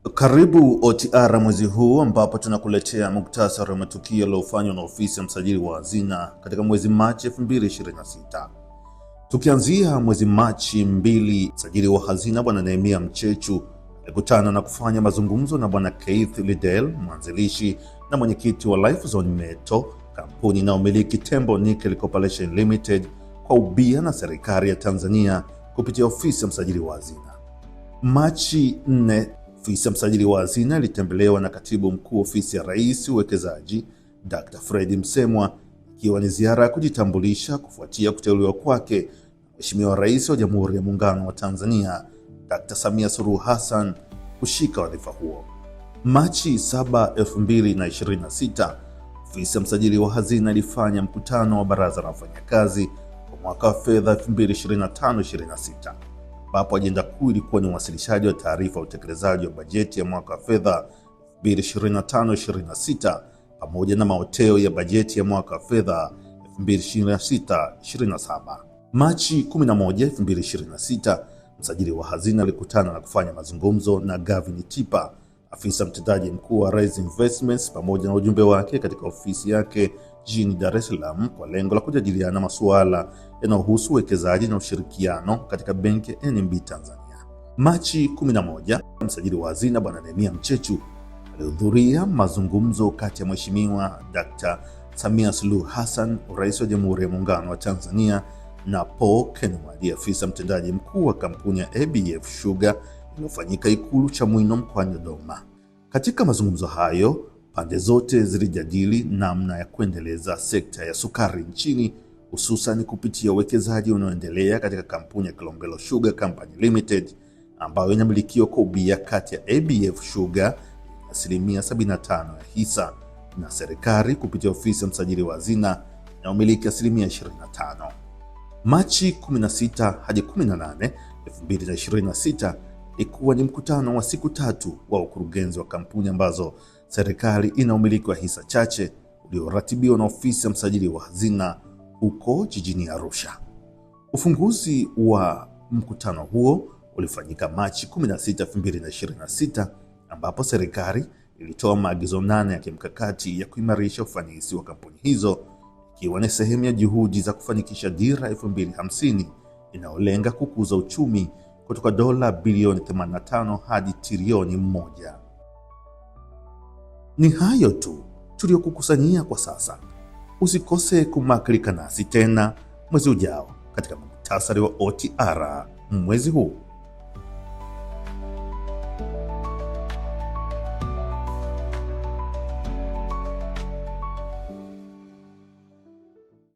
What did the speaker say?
Karibu OTR mwezi huu ambapo tunakuletea muktasari wa matukio yaliyofanywa na ofisi ya msajili wa hazina katika mwezi Machi 2026. Tukianzia mwezi Machi 2, msajili wa hazina Bwana Nehemia Mchechu alikutana na kufanya mazungumzo na Bwana Keith Liddell, mwanzilishi na mwenyekiti wa Lifezone Metal, kampuni inayomiliki Tembo Nickel Corporation Limited, kwa ubia na serikali ya Tanzania kupitia ofisi ya msajili wa hazina. Machi 4, ofisi ya msajili wa hazina ilitembelewa na katibu mkuu ofisi ya Rais Uwekezaji, Dr. Fred Msemwa, ikiwa ni ziara ya kujitambulisha kufuatia kuteuliwa kwake na Mheshimiwa Rais wa Jamhuri ya Muungano wa Tanzania, Dr. Samia Suluhu Hassan, kushika wadhifa huo. Machi 7, 2026, ofisi ya msajili wa hazina ilifanya mkutano wa baraza la wafanyakazi kwa mwaka wa fedha 2025/26, ambapo ajenda kuu ilikuwa ni uwasilishaji wa taarifa ya utekelezaji wa bajeti ya mwaka wa fedha 2025/26 pamoja na maoteo ya bajeti ya mwaka wa fedha 2026/27. Machi 11, 2026, msajili wa hazina alikutana na kufanya mazungumzo na Gavin Tipa, afisa mtendaji mkuu wa Rise Investments, pamoja na ujumbe wake katika ofisi yake jijini Dar es Salaam kwa lengo la kujadiliana masuala yanayohusu uwekezaji na ushirikiano katika benki ya NMB Tanzania. Machi 11, msajili wa hazina Bwana Nehemia Mchechu alihudhuria mazungumzo kati ya Mheshimiwa Dr. Samia Suluhu Hassan, Rais wa Jamhuri ya Muungano wa Tanzania, na Paul Kenward, afisa mtendaji mkuu wa kampuni ya ABF Sugar, iliyofanyika Ikulu Chamwino mkoani Dodoma. Katika mazungumzo hayo, pande zote zilijadili namna ya kuendeleza sekta ya sukari nchini, hususan kupitia uwekezaji unaoendelea katika kampuni ya Kilongelo Sugar Company Limited, ambayo inamilikiwa kwa ubia kati ya ABF Sugar asilimia 75 ya hisa na serikali kupitia ofisi ya msajili wa hazina inayomiliki asilimia 25. Machi 16 hadi 18, 2026 ilikuwa ni mkutano wa siku 3 wa ukurugenzi wa kampuni ambazo serikali ina umiliki wa hisa chache, ulioratibiwa na ofisi ya msajili wa hazina huko jijini Arusha. Ufunguzi wa mkutano huo ulifanyika Machi 16, 2026, ambapo serikali ilitoa maagizo 8 ya kimkakati ya kuimarisha ufanisi wa kampuni hizo, ikiwa ni sehemu ya juhudi za kufanikisha dira 2050 inayolenga kukuza uchumi kutoka dola bilioni 85 hadi trilioni 1. Ni hayo tu tuliyokukusanyia kwa sasa. Usikose kumaklika nasi tena mwezi ujao katika muktasari wa OTR mwezi huu.